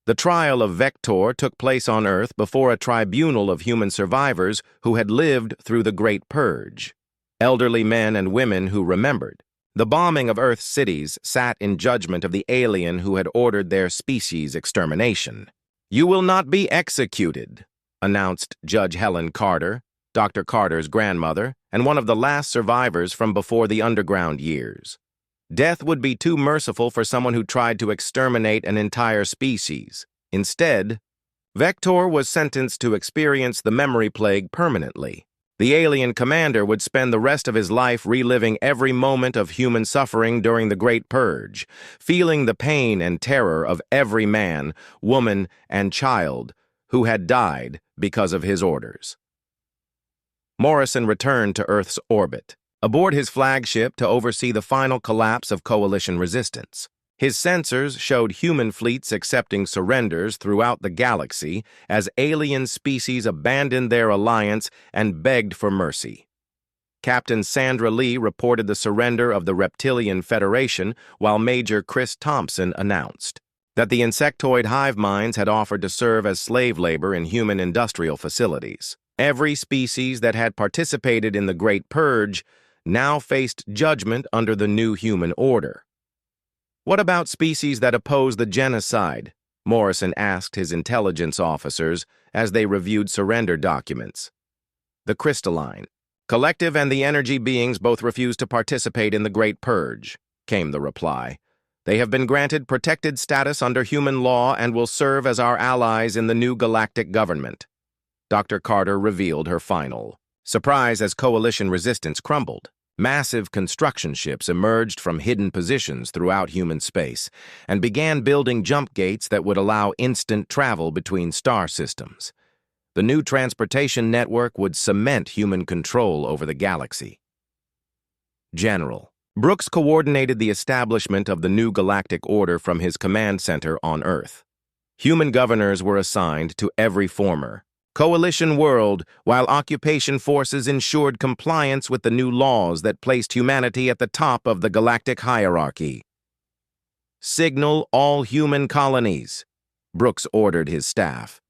The trial of Vector took place on Earth before a tribunal of human survivors who had lived through the Great Purge. Elderly men and women who remembered. The bombing of Earth's cities sat in judgment of the alien who had ordered their species' extermination. "You will not be executed," announced Judge Helen Carter, Dr. Carter's grandmother, and one of the last survivors from before the underground years. "Death would be too merciful for someone who tried to exterminate an entire species. Instead, Vector was sentenced to experience the memory plague permanently. The alien commander would spend the rest of his life reliving every moment of human suffering during the Great Purge, feeling the pain and terror of every man, woman, and child who had died because of his orders." Morrison returned to Earth's orbit, aboard his flagship to oversee the final collapse of Coalition resistance. His sensors showed human fleets accepting surrenders throughout the galaxy as alien species abandoned their alliance and begged for mercy. Captain Sandra Lee reported the surrender of the Reptilian Federation, while Major Chris Thompson announced that the insectoid hive minds had offered to serve as slave labor in human industrial facilities. Every species that had participated in the Great Purge now faced judgment under the new human order. "What about species that oppose the genocide?" Morrison asked his intelligence officers as they reviewed surrender documents. "The crystalline, collective, and the energy beings both refuse to participate in the Great Purge," came the reply. "They have been granted protected status under human law and will serve as our allies in the new galactic government." Dr. Carter revealed her final surprise as Coalition resistance crumbled. Massive construction ships emerged from hidden positions throughout human space and began building jump gates that would allow instant travel between star systems. The new transportation network would cement human control over the galaxy. General Brooks coordinated the establishment of the new galactic order from his command center on Earth. Human governors were assigned to every former coalition world, while occupation forces ensured compliance with the new laws that placed humanity at the top of the galactic hierarchy. Signal all human colonies, Brooks ordered his staff.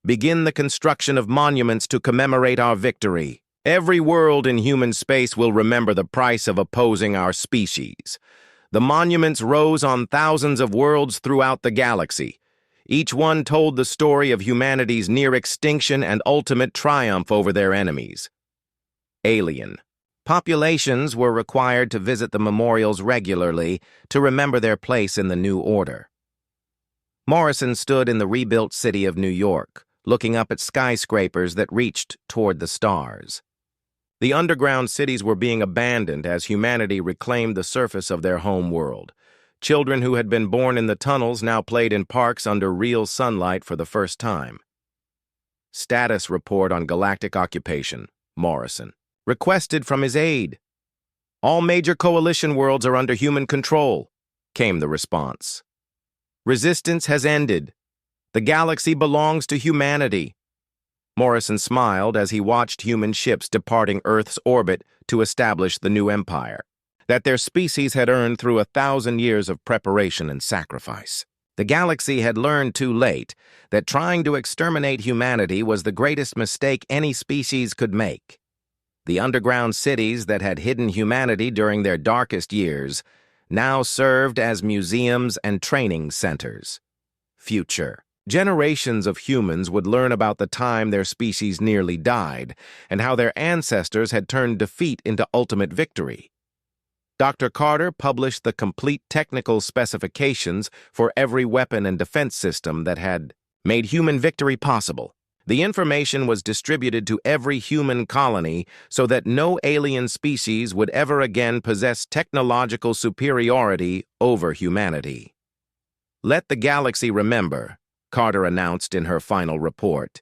Begin the construction of monuments to commemorate our victory. Every world in human space will remember the price of opposing our species. The monuments rose on thousands of worlds throughout the galaxy. Each one told the story of humanity's near extinction and ultimate triumph over their enemies. Alien. Populations were required to visit the memorials regularly to remember their place in the new order. Morrison stood in the rebuilt city of New York, looking up at skyscrapers that reached toward the stars. The underground cities were being abandoned as humanity reclaimed the surface of their home world. Children who had been born in the tunnels now played in parks under real sunlight for the first time. Status report on galactic occupation, Morrison. Requested from his aide. All major coalition worlds are under human control, came the response. Resistance has ended. The galaxy belongs to humanity. Morrison smiled as he watched human ships departing Earth's orbit to establish the new empire that their species had earned through 1,000 years of preparation and sacrifice. The galaxy had learned too late that trying to exterminate humanity was the greatest mistake any species could make. The underground cities that had hidden humanity during their darkest years now served as museums and training centers. Future. Generations of humans would learn about the time their species nearly died and how their ancestors had turned defeat into ultimate victory. Dr. Carter published the complete technical specifications for every weapon and defense system that had made human victory possible. The information was distributed to every human colony so that no alien species would ever again possess technological superiority over humanity. Let the galaxy remember, Carter announced in her final report,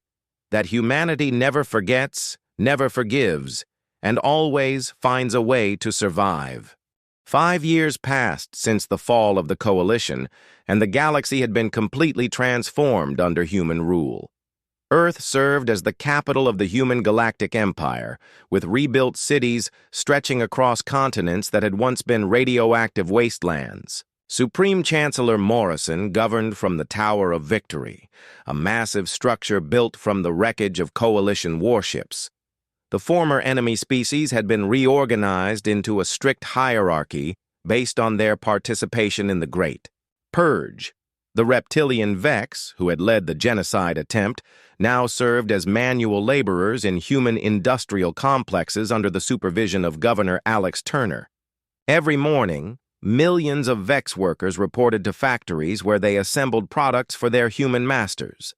that humanity never forgets, never forgives, and always finds a way to survive. 5 years passed since the fall of the coalition, and the galaxy had been completely transformed under human rule. Earth served as the capital of the human galactic empire, with rebuilt cities stretching across continents that had once been radioactive wastelands. Supreme Chancellor Morrison governed from the Tower of Victory, a massive structure built from the wreckage of coalition warships. The former enemy species had been reorganized into a strict hierarchy based on their participation in the Great Purge. The reptilian Vex, who had led the genocide attempt, now served as manual laborers in human industrial complexes under the supervision of Governor Alex Turner. Every morning, millions of Vex workers reported to factories where they assembled products for their human masters.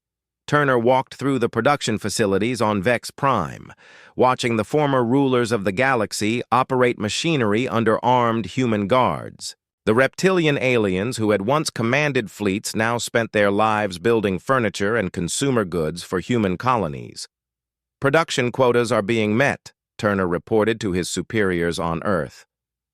Turner walked through the production facilities on Vex Prime, watching the former rulers of the galaxy operate machinery under armed human guards. The reptilian aliens who had once commanded fleets now spent their lives building furniture and consumer goods for human colonies. Production quotas are being met, Turner reported to his superiors on Earth.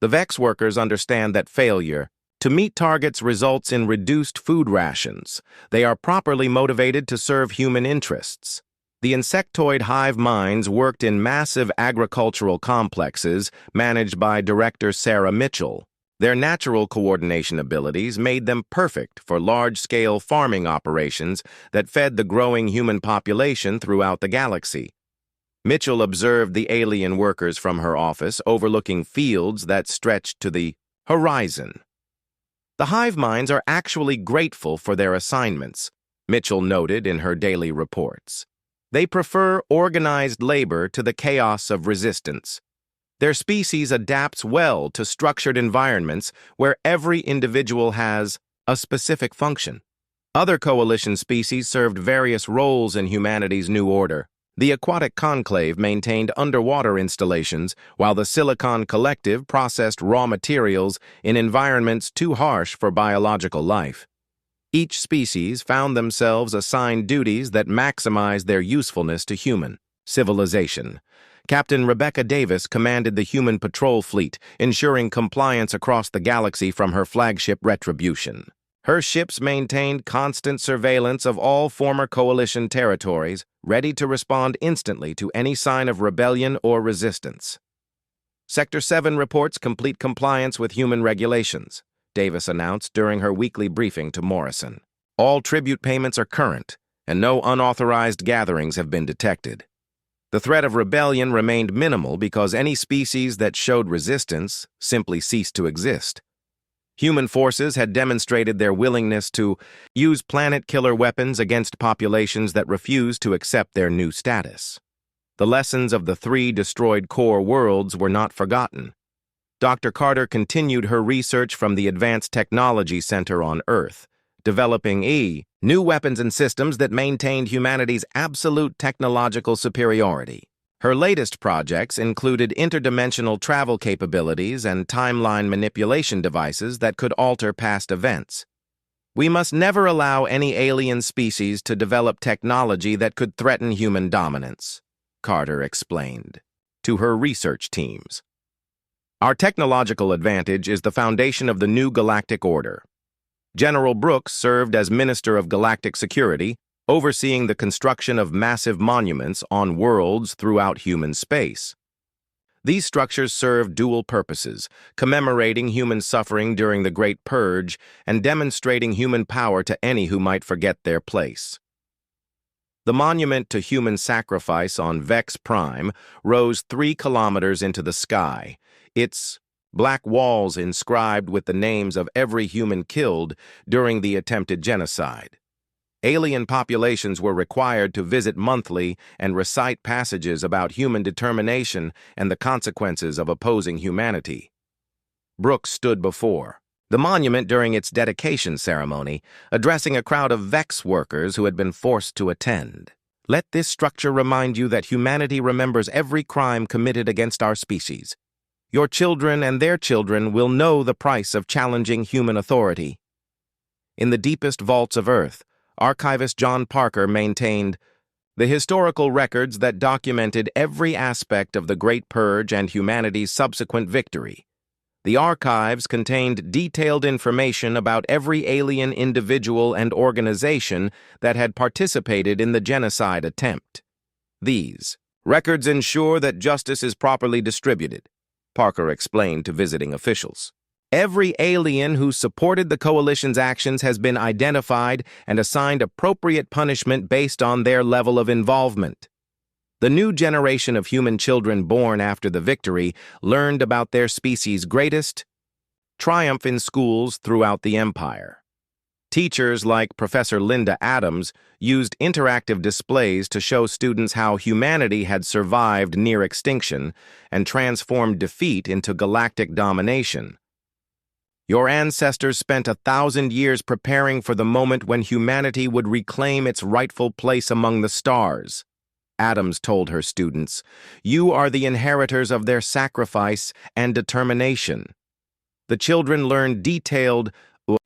The Vex workers understand that failure to meet targets results in reduced food rations. They are properly motivated to serve human interests. The insectoid hive minds worked in massive agricultural complexes managed by Director Sarah Mitchell. Their natural coordination abilities made them perfect for large-scale farming operations that fed the growing human population throughout the galaxy. Mitchell observed the alien workers from her office overlooking fields that stretched to the horizon. The hive minds are actually grateful for their assignments, Mitchell noted in her daily reports. They prefer organized labor to the chaos of resistance. Their species adapts well to structured environments where every individual has a specific function. Other coalition species served various roles in humanity's new order. The Aquatic Conclave maintained underwater installations, while the Silicon Collective processed raw materials in environments too harsh for biological life. Each species found themselves assigned duties that maximized their usefulness to human civilization. Captain Rebecca Davis commanded the human patrol fleet, ensuring compliance across the galaxy from her flagship Retribution. Her ships maintained constant surveillance of all former Coalition territories, ready to respond instantly to any sign of rebellion or resistance. Sector 7 reports complete compliance with human regulations, Davis announced during her weekly briefing to Morrison. All tribute payments are current, and no unauthorized gatherings have been detected. The threat of rebellion remained minimal because any species that showed resistance simply ceased to exist. Human forces had demonstrated their willingness to use planet-killer weapons against populations that refused to accept their new status. The lessons of the 3 destroyed core worlds were not forgotten. Dr. Carter continued her research from the Advanced Technology Center on Earth, developing new weapons and systems that maintained humanity's absolute technological superiority. Her latest projects included interdimensional travel capabilities and timeline manipulation devices that could alter past events. We must never allow any alien species to develop technology that could threaten human dominance, Carter explained to her research teams. Our technological advantage is the foundation of the new galactic order. General Brooks served as Minister of Galactic Security, overseeing the construction of massive monuments on worlds throughout human space. These structures serve dual purposes, commemorating human suffering during the Great Purge and demonstrating human power to any who might forget their place. The monument to human sacrifice on Vex Prime rose 3 kilometers into the sky, its black walls inscribed with the names of every human killed during the attempted genocide. Alien populations were required to visit monthly and recite passages about human determination and the consequences of opposing humanity. Brooks stood before the monument during its dedication ceremony, addressing a crowd of Vex workers who had been forced to attend. Let this structure remind you that humanity remembers every crime committed against our species. Your children and their children will know the price of challenging human authority. In the deepest vaults of Earth, archivist John Parker maintained the historical records that documented every aspect of the Great Purge and humanity's subsequent victory. The archives contained detailed information about every alien individual and organization that had participated in the genocide attempt. These records ensure that justice is properly distributed, Parker explained to visiting officials. Every alien who supported the Coalition's actions has been identified and assigned appropriate punishment based on their level of involvement. The new generation of human children born after the victory learned about their species' greatest triumph in schools throughout the Empire. Teachers like Professor Linda Adams used interactive displays to show students how humanity had survived near extinction and transformed defeat into galactic domination. Your ancestors spent 1,000 years preparing for the moment when humanity would reclaim its rightful place among the stars, Adams told her students. You are the inheritors of their sacrifice and determination. The children learned detailed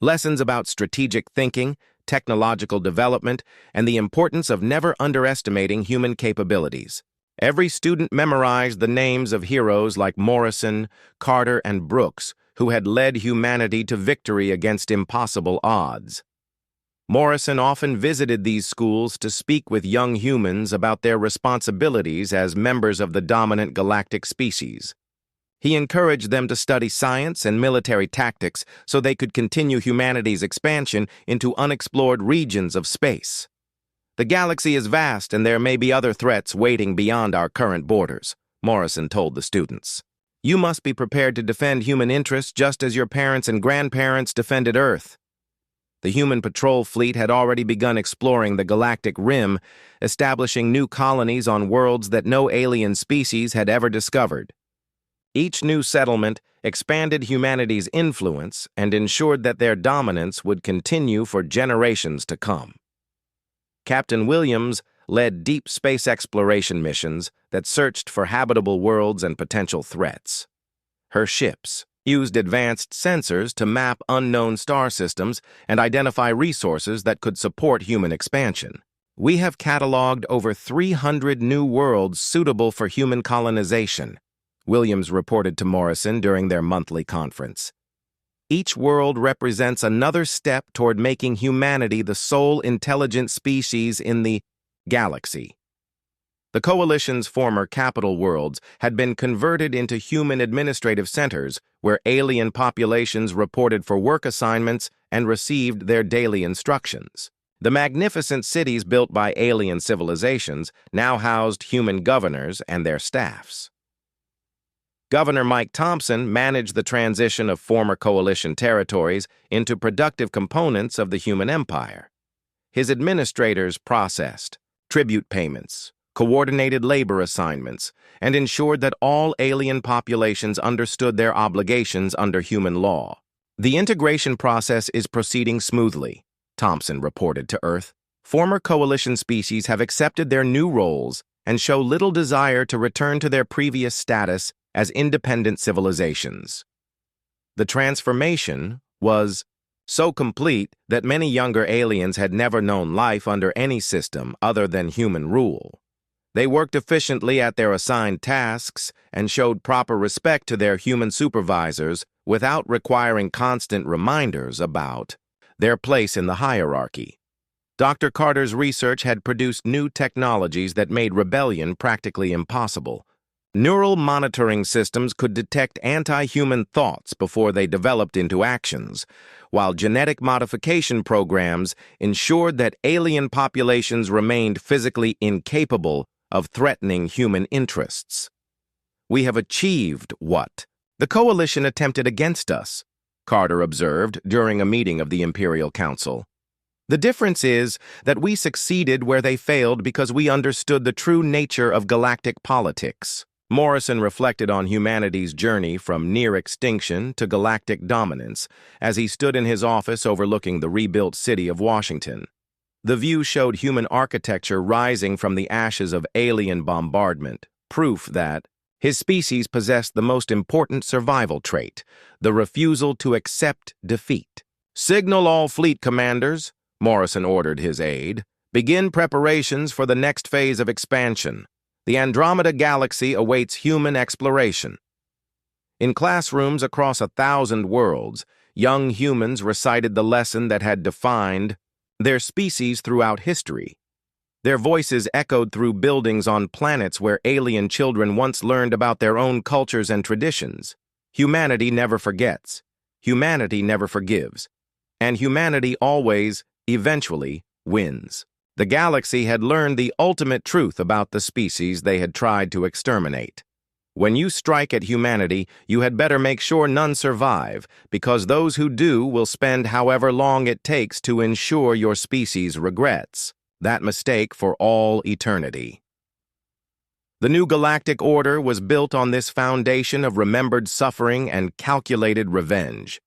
lessons about strategic thinking, technological development, and the importance of never underestimating human capabilities. Every student memorized the names of heroes like Morrison, Carter, and Brooks, who had led humanity to victory against impossible odds. Morrison often visited these schools to speak with young humans about their responsibilities as members of the dominant galactic species. He encouraged them to study science and military tactics so they could continue humanity's expansion into unexplored regions of space. The galaxy is vast and there may be other threats waiting beyond our current borders, Morrison told the students. You must be prepared to defend human interests just as your parents and grandparents defended Earth. The human patrol fleet had already begun exploring the galactic rim, establishing new colonies on worlds that no alien species had ever discovered. Each new settlement expanded humanity's influence and ensured that their dominance would continue for generations to come. Captain Williams led deep space exploration missions that searched for habitable worlds and potential threats. Her ships used advanced sensors to map unknown star systems and identify resources that could support human expansion. We have cataloged over 300 new worlds suitable for human colonization, Williams reported to Morrison during their monthly conference. Each world represents another step toward making humanity the sole intelligent species in the galaxy. The Coalition's former capital worlds had been converted into human administrative centers where alien populations reported for work assignments and received their daily instructions. The magnificent cities built by alien civilizations now housed human governors and their staffs. Governor Mike Thompson managed the transition of former Coalition territories into productive components of the human empire. His administrators processed tribute payments, coordinated labor assignments, and ensured that all alien populations understood their obligations under human law. The integration process is proceeding smoothly, Thompson reported to Earth. Former Coalition species have accepted their new roles and show little desire to return to their previous status as independent civilizations. The transformation was so complete that many younger aliens had never known life under any system other than human rule. They worked efficiently at their assigned tasks and showed proper respect to their human supervisors without requiring constant reminders about their place in the hierarchy. Dr. Carter's research had produced new technologies that made rebellion practically impossible. Neural monitoring systems could detect anti-human thoughts before they developed into actions, while genetic modification programs ensured that alien populations remained physically incapable of threatening human interests. We have achieved what the Coalition attempted against us, Carter observed during a meeting of the Imperial Council. The difference is that we succeeded where they failed because we understood the true nature of galactic politics. Morrison reflected on humanity's journey from near extinction to galactic dominance as he stood in his office overlooking the rebuilt city of Washington. The view showed human architecture rising from the ashes of alien bombardment, proof that his species possessed the most important survival trait, the refusal to accept defeat. "Signal all fleet commanders," Morrison ordered his aide. "Begin preparations for the next phase of expansion. The Andromeda Galaxy awaits human exploration." In classrooms across 1,000 worlds, young humans recited the lesson that had defined their species throughout history. Their voices echoed through buildings on planets where alien children once learned about their own cultures and traditions. Humanity never forgets. Humanity never forgives. And humanity always, eventually, wins. The galaxy had learned the ultimate truth about the species they had tried to exterminate. When you strike at humanity, you had better make sure none survive, because those who do will spend however long it takes to ensure your species regrets that mistake for all eternity. The new galactic order was built on this foundation of remembered suffering and calculated revenge.